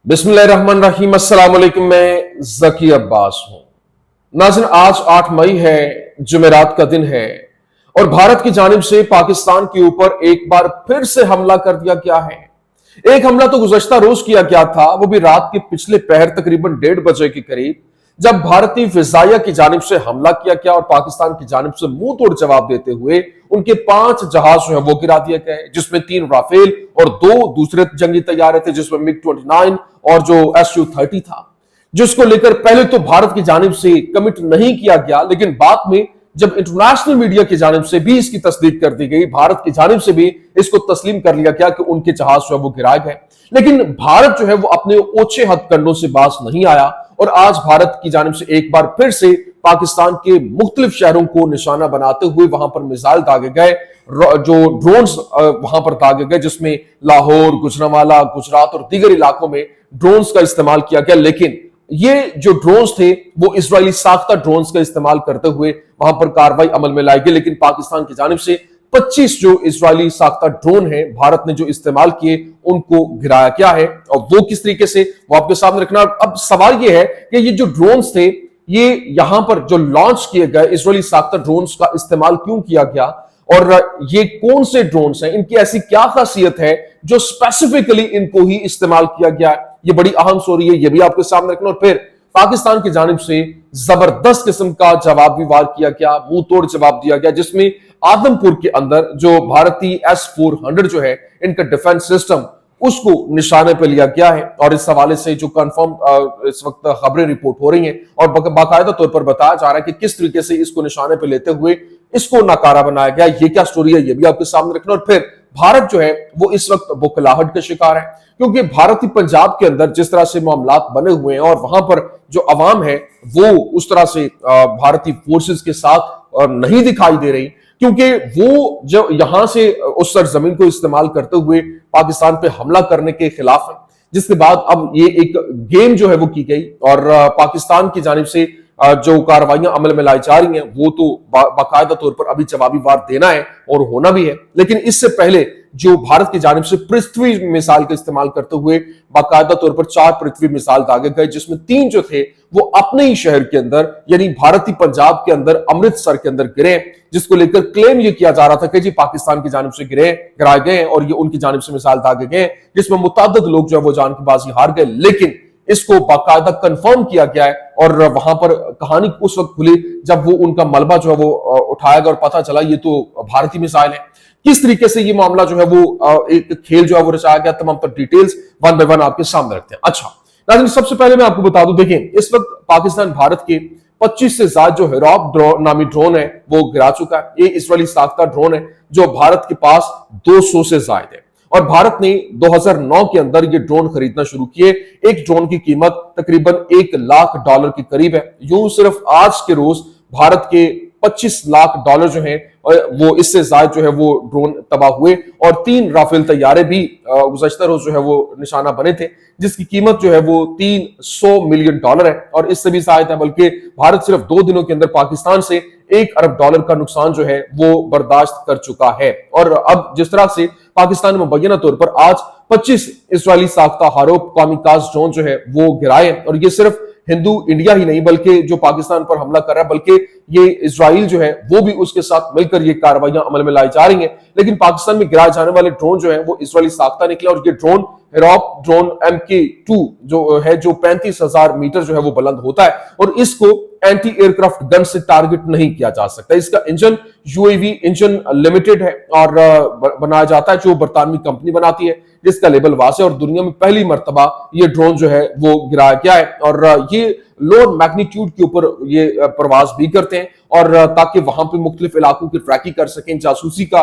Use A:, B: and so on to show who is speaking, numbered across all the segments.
A: बिस्मिल्लाहिर्रहमानिर्रहीम। अस्सलाम वालेकुम। मैं जकी अब्बास हूं। नाज़रीन, आज 8 मई है, जुमेरात का दिन है और भारत की जानिब से पाकिस्तान के ऊपर एक बार फिर से हमला कर दिया गया है। एक हमला तो गुज़श्ता रोज किया गया था, वो भी रात के पिछले पहर तकरीबन 1:30 के करीब, जब भारतीय फिजाइया की जानिब से हमला किया गया और पाकिस्तान की जानिब से मुंह तोड़ जवाब देते हुए उनके 5 जहाज जो है वो गिरा दिए गए, जिसमें 3 राफेल और 2 दूसरे जंगी तैयारे थे, जिसमें मिग-29 और जो SU-30 था, जिसको लेकर पहले तो भारत की जानिब से कमिट नहीं किया गया, लेकिन बाद में जब इंटरनेशनल मीडिया की जानिब से भी इसकी तस्दीक कर दी गई, भारत की जानिब से भी इसको तस्लीम कर लिया गया कि उनके जहाज जो है वो गिराए गए। लेकिन भारत जो है वो अपने ओछे हथकंडों से बाज नहीं आया और आज भारत की जानिब से एक बार फिर से पाकिस्तान के मुख्तलिफ शहरों को निशाना बनाते हुए वहां पर मिसाइल दागे गए, जो ड्रोन्स वहां पर दागे गए, जिसमें लाहौर, गुजरांवाला, गुजरात और दीगर इलाकों में ड्रोन्स का इस्तेमाल किया गया। लेकिन ये जो ड्रोन्स थे वो इजरायली साख्ता ड्रोन्स का इस्तेमाल करते हुए वहां पर कार्रवाई अमल में लाई गई। लेकिन पाकिस्तान की जानिब से 25 जो इजरायली साख्ता ड्रोन है भारत ने जो इस्तेमाल किए उनको गिराया गया है, और वो किस तरीके से वो आपके सामने रखना। अब सवाल ये है कि ये जो ड्रोन्स थे ये यहां पर जो लॉन्च किए गए इजरायली साख्ता ड्रोन्स का इस्तेमाल क्यों किया गया और ये कौन से ड्रोन्स हैं, इनकी ऐसी क्या खासियत है जो स्पेसिफिकली इनको ही इस्तेमाल किया गया है। ये बड़ी अहम स्टोरी है, ये भी आपके सामने रखना। और फिर पाकिस्तान की जानिब से जबरदस्त किस्म का जवाब भी वार किया गया, मुंह तोड़ जवाब दिया गया, जिसमें आदमपुर के अंदर जो भारतीय S-400 जो है इनका डिफेंस सिस्टम उसको निशाने पर लिया गया है। और इस हवाले से जो कंफर्म इस वक्त खबरें रिपोर्ट हो रही हैं और बाकायदा तौर पर बताया जा रहा है कि किस तरीके से इसको निशाने पर लेते हुए इसको नाकारा बनाया गया। ये क्या स्टोरी है ये भी आपके सामने रखना। और फिर भारत जो है वो इस वक्त बुखलाहट का शिकार है, क्योंकि भारतीय पंजाब के अंदर जिस तरह से मामलात बने हुए हैं और वहां पर जो अवाम है वो उस तरह से भारतीय फोर्सेस के साथ नहीं दिखाई दे रही, क्योंकि वो जो यहां से उस सरजमीन को इस्तेमाल करते हुए पाकिस्तान पे हमला करने के खिलाफ है, जिसके बाद अब ये एक गेम जो है वो की गई और पाकिस्तान की जानिब से जो कार्रवाइयां अमल में लाई जा रही हैं वो तो बाकायदा तौर पर अभी जवाबी वार देना है और होना भी है। लेकिन इससे पहले जो भारत की जानिब से पृथ्वी मिसाइल का इस्तेमाल करते हुए बाकायदा तौर पर 4 पृथ्वी मिसाइल दागे गए, जिसमें 3 जो थे वो अपने ही शहर के अंदर यानी भारतीय पंजाब के अंदर अमृतसर के अंदर गिरे, जिसको लेकर क्लेम ये किया जा रहा था कि जी पाकिस्तान की जानिब से गिराए गए और ये उनकी जानिब से मिसाइल दागे गए, जिसमें मुतअद्दिद लोग जो है वो जान की बाजी हार गए। लेकिन इसको बाकायदा कंफर्म किया गया है और वहां पर कहानी उस वक्त खुली जब वो उनका मलबा जो है वो उठाया गया और पता चला ये तो भारतीय मिसाइल है। किस तरीके से ये मामला जो है वो एक खेल जो है वो रचाया गया, तमाम तर डिटेल्स वन बाय वन आपके सामने रखते हैं। अच्छा नाज़रीन, सबसे पहले मैं आपको बता दूं, देखिए इस वक्त पाकिस्तान भारत के 25 से ज्यादा जो हिराप नामी ड्रोन है वो गिरा चुका है। ये इजरायली साख्ता ड्रोन है जो भारत के पास 200 से ज्यादा है और भारत ने 2009 के अंदर ये ड्रोन खरीदना शुरू किए। एक ड्रोन की कीमत तकरीबन $1 लाख के करीब है। यूं सिर्फ आज के रोज भारत के $25 लाख जो हैं वो इससे ज्यादा जो है वो ड्रोन तबाह हुए और 3 राफेल तैयारे भी गुज़श्ता रोज जो है वो निशाना बने थे, जिसकी कीमत जो है वो $300 मिलियन है और इससे भी ज्यादा है। बल्कि भारत सिर्फ 2 दिनों के अंदर पाकिस्तान से $1 अरब का नुकसान जो है वो बर्दाश्त कर चुका है। और अब जिस तरह से पाकिस्तान में मुबैना तौर पर आज 25 इजरायली साख्ता हारोप कामिकाज ड्रोन जो है वो गिराए, और ये सिर्फ हिंदू इंडिया ही नहीं बल्कि जो पाकिस्तान पर हमला कर रहा है बल्कि ये इजराइल जो है वो भी उसके साथ मिलकर ये कार्रवाइयां अमल में लाई जा रही हैं। लेकिन पाकिस्तान में गिराए जाने वाले ड्रोन जो है वो इजरायली साख्ता निकले और ये ड्रोन हिराप ड्रोन MK2 जो है जो 35,000 मीटर जो है वो बुलंद होता है और इसको एंटी एयरक्राफ्ट गन से टारगेट नहीं किया जा सकता। इसका इंजन UAV इंजन लिमिटेड है और बनाया जाता है, जो बरतानवी कंपनी बनाती है, जिसका लेबल वासे और दुनिया में पहली मर्तबा ये ड्रोन जो है वो गिराया गया है। और ये लोअर मैग्नीट्यूड के ऊपर ये प्रवास भी करते हैं और ताकि वहां पे मुख्तलिफ इलाकों की ट्रैकिंग कर सकें, जासूसी का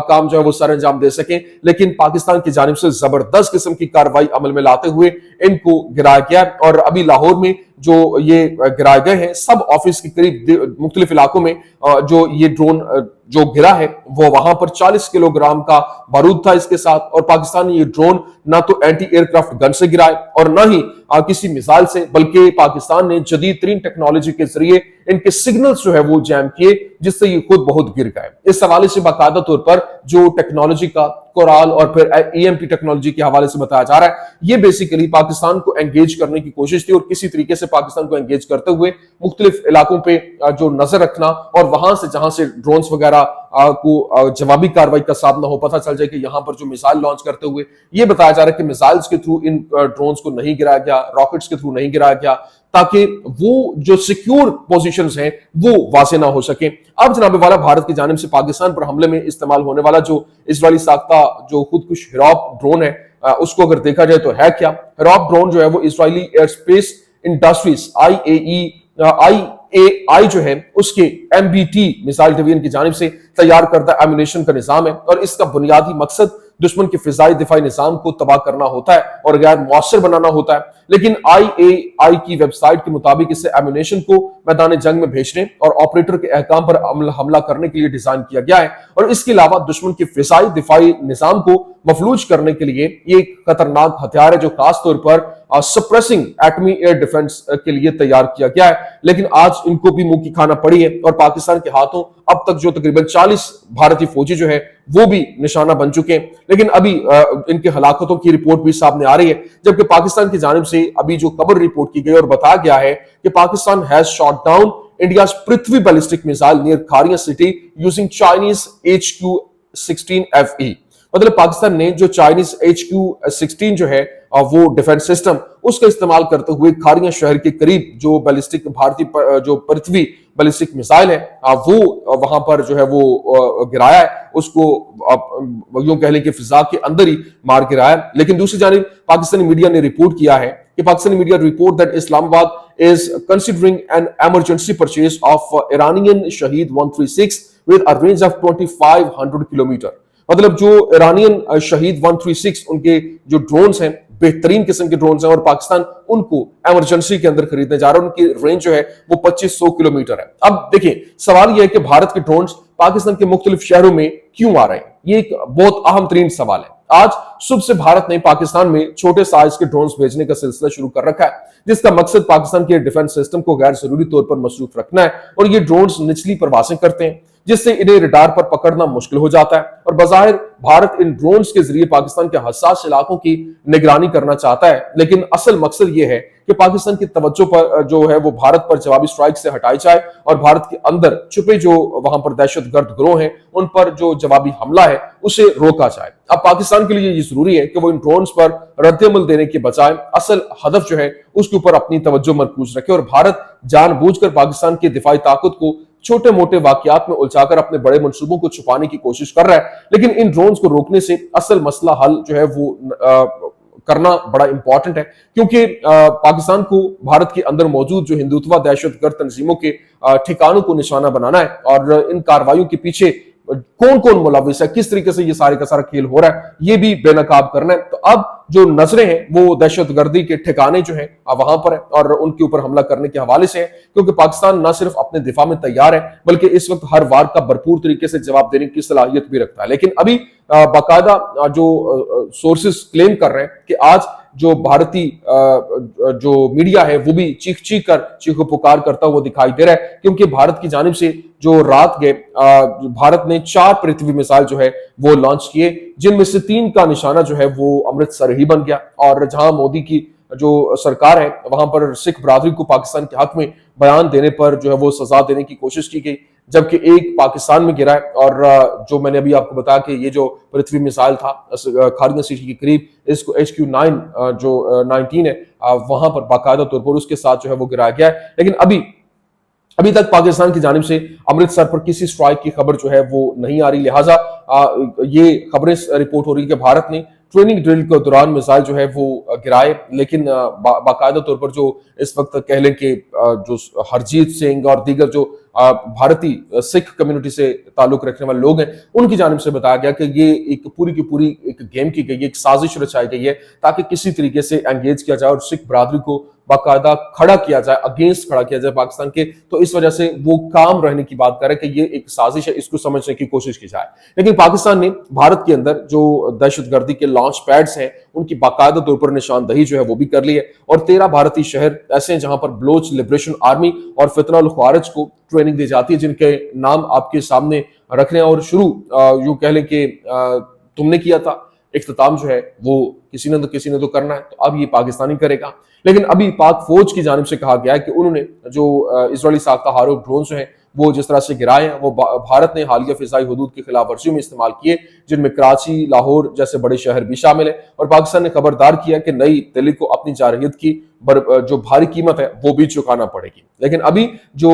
A: काम जो है वो सर अंजाम दे सकें। लेकिन पाकिस्तान की जानिब से जबरदस्त किस्म की कार्रवाई अमल में लाते हुए इनको गिराया गया और अभी लाहौर में जो ये गिराए गए हैं सब ऑफिस के करीब मुख्तलिफ इलाकों में जो ये ड्रोन जो गिरा है वो वहां पर 40 किलोग्राम का बारूद था इसके साथ। और पाकिस्तान ने ये ड्रोन ना तो एंटी एयरक्राफ्ट गन से गिराए और ना ही किसी मिसाइल से, बल्कि पाकिस्तान ने जदीद तरीन टेक्नोलॉजी के जरिए इनके सिग्नल्स जो है वो जैम किए, जिससे ये खुद बहुत गिर गए। इस हवाले से बाकायदा तौर पर जो टेक्नोलॉजी का कोराल और फिर ईएमपी टेक्नोलॉजी के हवाले से बताया जा रहा है, ये बेसिकली पाकिस्तान को एंगेज करने की कोशिश थी और किसी तरीके से पाकिस्तान को एंगेज करते हुए मुख्तलिफ इलाकों पे जो नजर रखना और वहां से जहां से ड्रोन्स वगैरह को जवाबी कार्रवाई का सामना हो, पता चल जाए कि यहां पर जो मिसाइल लॉन्च करते हुए ये बताया जा रहा है कि मिसाइल्स के थ्रू इन ड्रोन्स को नहीं गिराया गया, रॉकेट्स के थ्रू नहीं गिराया गया, ताकि वो जो सिक्योर पोजीशंस हैं वो वासे ना हो सके। अब जनाब वाला भारत की जानिब से पाकिस्तान पर हमले में इस्तेमाल होने वाला जो इजरायली साख्ता जो खुदकुश हिराप ड्रोन है, उसको अगर देखा जाए तो है क्या। हिराप ड्रोन जो है वो इजरायली एयरस्पेस इंडस्ट्रीज IAI जो है उसके MBT मिसाइल डिवीजन की जानिब से तैयार करदा एम्यूनेशन का निजाम है और इसका बुनियादी मकसद दुश्मन के फिजाई दिफाई निजाम को तबाह करना होता है और गैर मौसर बनाना होता है। लेकिन IAI की वेबसाइट के मुताबिक इसे एम्यूनेशन को मैदान जंग में भेजने और ऑपरेटर के अहकाम पर हमला करने के लिए डिजाइन किया गया है और इसके अलावा दुश्मन के फिजाई दिफाई निजाम को मफलूज करने के लिए ये एक खतरनाक हथियार है जो खास तौर पर सप्रेसिंग एटमी एयर डिफेंस के लिए तैयार किया गया है। लेकिन आज इनको भी मुंह की खाना पड़ी है और पाकिस्तान के हाथों अब तक जो तकरीबन 40 भारतीय फौजी जो है वो भी निशाना बन चुके हैं। लेकिन अभी इनके हलाकतों की रिपोर्ट भी सामने आ रही है, जबकि पाकिस्तान की जानिब से अभी जो खबर रिपोर्ट की गई और बताया गया है कि Pakistan has shot down India's Prithvi ballistic missile near Kharia city using Chinese HQ-16FE। मतलब पाकिस्तान ने जो चाइनीज HQ-16 जो है वो डिफेंस सिस्टम उसका इस्तेमाल करते हुए खारिया शहर के करीब जो बैलिस्टिक भारतीय जो पृथ्वी बैलिस्टिक मिसाइल है वो वहां पर जो है वो गिराया है, उसको यूं कह लें कि फिजा के अंदर ही मार गिराया है। लेकिन दूसरी जानिब पाकिस्तानी मीडिया ने रिपोर्ट किया है कि Pakistani media report that Islamabad is considering an emergency purchase of Iranian शहीद 136 with a range of 2500 kilometre. मतलब जो ईरानियन शहीद 136 उनके जो ड्रोन्स हैं बेहतरीन किस्म के ड्रोन्स हैं और पाकिस्तान उनको इमरजेंसी के अंदर खरीदने जा रहा है, उनकी रेंज जो है वो 2500 किलोमीटर है। अब देखिए सवाल यह है कि भारत के ड्रोन्स पाकिस्तान के मुख्तलिफ शहरों में क्यों आ रहे हैं, ये एक बहुत अहम तरीन सवाल है। आज सुबह से भारत ने पाकिस्तान में छोटे साइज के ड्रोन्स भेजने का सिलसिला शुरू कर रखा है, जिसका मकसद पाकिस्तान के डिफेंस सिस्टम को गैर जरूरी तौर पर मसरूफ रखना है और ये ड्रोन्स निचली परवासें करते हैं जिससे इन्हें रडार पर पकड़ना मुश्किल हो जाता है और बज़ाहिर भारत इन ड्रोन्स के जरिए पाकिस्तान के हसास इलाकों की निगरानी करना चाहता है। लेकिन असल मकसद यह है कि पाकिस्तान की तवज्जो पर जो है वो भारत पर जवाबी स्ट्राइक से हटाई जाए और भारत के अंदर छुपे जो वहां पर दहशतगर्द गिरोह हैं उन पर जो जवाबी हमला है उसे रोका जाए। अब पाकिस्तान के लिए ये जरूरी है कि वो इन ड्रोन्स पर रद्दअमल देने के बजाय असल हदफ जो है उसके ऊपर अपनी तवज्जो मरकूज रखे और भारत जानबूझकर पाकिस्तान की दिफाई ताकत को छोटे मोटे वाकयात में उलझाकर अपने बड़े मंसूबों को छुपाने की कोशिश कर रहा है। लेकिन इन ड्रोन्स को रोकने से असल मसला हल जो है वो करना बड़ा इंपॉर्टेंट है, क्योंकि पाकिस्तान को भारत के अंदर मौजूद जो हिंदुत्व दहशतगर्द तंजीमों के ठिकानों को निशाना बनाना है और इन कार्रवाइयों के पीछे कौन कौन मुलविस है, किस तरीके से ये सारे का सारा खेल हो रहा है, ये भी बेनकाब करना है। तो अब जो नजरें हैं वो दहशतगर्दी के ठिकाने जो हैं वहां पर है और उनके ऊपर हमला करने के हवाले से है, क्योंकि पाकिस्तान न सिर्फ अपने दिफा में तैयार है बल्कि इस वक्त हर वार का भरपूर तरीके से जवाब देने की सलाहियत भी रखता है। लेकिन अभी बाकायदा जो सोर्सेस क्लेम कर रहे हैं कि आज जो भारतीय जो मीडिया है वो भी चीख चीख कर चीखो पुकार करता हुआ दिखाई दे रहा है, क्योंकि भारत की जानिब से जो रात गए भारत ने 4 पृथ्वी मिसाइल जो है वो लॉन्च किए, जिनमें से 3 का निशाना जो है वो अमृतसर ही बन गया। और जहां मोदी की जो सरकार है वहां पर सिख बरादरी को पाकिस्तान के हक में बयान देने पर जो है वो सजा देने की कोशिश की गई, जबकि एक पाकिस्तान में गिरा है। और जो मैंने अभी आपको बताया कि ये जो पृथ्वी मिसाइल था खारिया सिटी के करीब, इसको HQ-9 जो 19 है वहां पर बाकायदा तौर पर उसके साथ जो है वो गिराया गया है। लेकिन अभी तक पाकिस्तान की जानिब से अमृतसर पर किसी स्ट्राइक की खबर जो है वो नहीं आ रही, लिहाजा ये खबरें रिपोर्ट हो रही है कि भारत ने ट्रेनिंग ड्रिल के दौरान मिसाइल जो है वो गिराए। लेकिन बाकायदा तौर पर जो इस वक्त कह लें कि जो हरजीत सिंह और दीगर जो भारतीय सिख कम्युनिटी से ताल्लुक रखने वाले लोग हैं, उनकी जानिब से बताया गया कि ये एक पूरी की पूरी एक गेम की गई है, एक साजिश रचाई गई है ताकि किसी तरीके से एंगेज किया जाए और सिख बरादरी को बाकायदा खड़ा किया जाए, अगेंस्ट खड़ा किया जाए पाकिस्तान के। तो इस वजह से वो काम रहने की बात करे कि ये एक साजिश है, इसको समझने की कोशिश की जाए। लेकिन पाकिस्तान ने भारत के अंदर जो दहशतगर्दी के लॉन्च पैड्स हैं उनकी बाकायदा तौर पर निशानदही जो है वो भी कर ली है, और 13 भारतीय शहर ऐसे हैं जहां पर बलोच लिबरेशन आर्मी और फितना उल ख्वारिज को ट्रेनिंग दी जाती है, जिनके नाम आपके सामने रख रहे हैं। और शुरू यूं कह लें कि तुमने किया था, इख्तिताम जो है वो किसी ने तो करना है, तो अब ये पाकिस्तानी करेगा। लेकिन अभी पाक फौज की जानिब से कहा गया है कि उन्होंने जो इजरायली साख्ता हारूफ ड्रोन हैं वो जिस तरह से गिराए हैं वो भारत ने हालिया फिजाई हदूद की खिलाफ वर्जियों में इस्तेमाल किए, जिनमें कराची, लाहौर जैसे बड़े शहर भी शामिल है। और पाकिस्तान ने खबरदार किया कि नई दिल्ली को अपनी जारहियत की जो भारी कीमत है वो भी चुकाना पड़ेगी। लेकिन अभी जो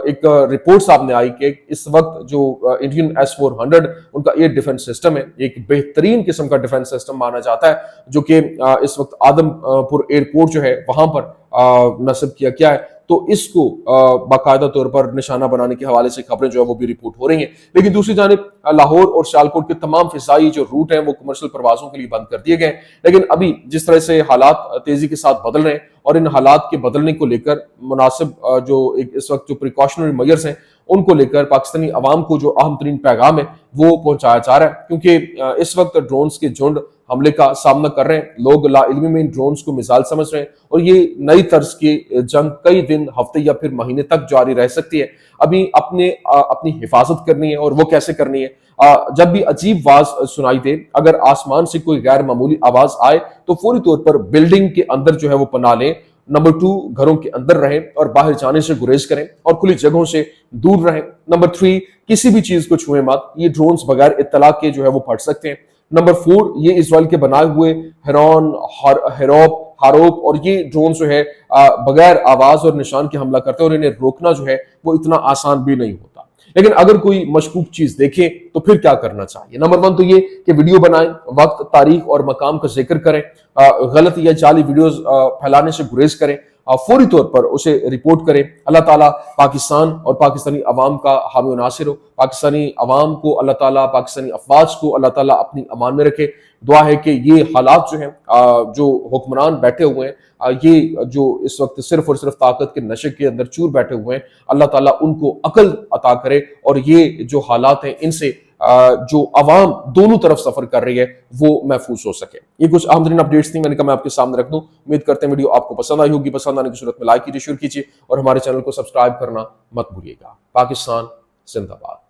A: एक रिपोर्ट सामने आई कि इस वक्त जो इंडियन S-400 उनका एयर डिफेंस सिस्टम है, एक बेहतरीन किस्म का डिफेंस सिस्टम माना जाता है, जो कि इस वक्त आदमपुर एयरपोर्ट जो है वहां पर नस्ब किया गया है। तो इसको बाकायदा तौर पर निशाना बनाने के हवाले से खबरें जो है वो भी रिपोर्ट हो रही हैं। लेकिन दूसरी जानिब लाहौर और सियालकोट के तमाम फिजाई जो रूट हैं वो कमर्शियल परवाजों के लिए बंद कर दिए गए। लेकिन अभी जिस तरह से हालात तेजी के साथ बदल रहे हैं और इन हालात के बदलने को लेकर मुनासिब जो इस वक्त जो प्रिकॉशनरी मेजर्स हैं उनको लेकर पाकिस्तानी अवाम को जो अहम तरीन पैगाम है वो पहुंचाया जा रहा है, क्योंकि इस वक्त ड्रोन्स के झुंड हमले का सामना कर रहे हैं। लोग लाइल्मी में इन ड्रोन्स को मिसाल समझ रहे हैं और ये नई तर्ज की जंग कई दिन, हफ्ते या फिर महीने तक जारी रह सकती है। अभी अपनी हिफाजत करनी है, और वो कैसे करनी है? जब भी अजीब आवाज सुनाई दे, अगर आसमान से कोई गैर मामूली आवाज आए तो फौरी तौर पर बिल्डिंग के अंदर जो है वो पनाह लें। नंबर 2, घरों के अंदर रहें और बाहर जाने से गुरेज करें और खुली जगहों से दूर रहें। नंबर 3, किसी भी चीज को छुएं मत, ये ड्रोन्स बगैर इत्तला के जो है वो फट सकते हैं। नंबर 4, ये इजराइल के बनाए हुए हेरॉन, हारोप और ये ड्रोन जो है बगैर आवाज और निशान के हमला करते हैं, और इन्हें रोकना जो है वो इतना आसान भी नहीं होता। लेकिन अगर कोई मशकूक चीज देखे तो फिर क्या करना चाहिए? नंबर 1 तो ये कि वीडियो बनाएं, वक्त, तारीख और मकाम का जिक्र करें, गलत या जाली वीडियोस फैलाने से गुरेज करें, फौरी तौर पर उसे रिपोर्ट करें। अल्लाह ताला पाकिस्तान और पाकिस्तानी अवाम का हामी और नासिर हो। पाकिस्तानी अवाम को अल्लाह ताला, पाकिस्तानी अफवाज को अल्लाह ताला अपनी अमान में रखे। दुआ है कि ये हालात जो हैं, जो हुक्मरान बैठे हुए हैं, ये जो इस वक्त सिर्फ और सिर्फ ताकत के नशे के अंदर चूर बैठे हुए हैं, अल्लाह ताला उनको अकल अता करे और ये जो हालात हैं इनसे जो अवाम दोनों तरफ सफर कर रही है वो महफूज हो सके। ये कुछ अहम तरीन अपडेट्स थी, मैंने कहा मैं आपके सामने रख दूं। उम्मीद करते हैं वीडियो आपको पसंद आई होगी। पसंद आने की सूरत में लाइक कीजिए, शेयर कीजिए और हमारे चैनल को सब्सक्राइब करना मत भूलिएगा। पाकिस्तान जिंदाबाद।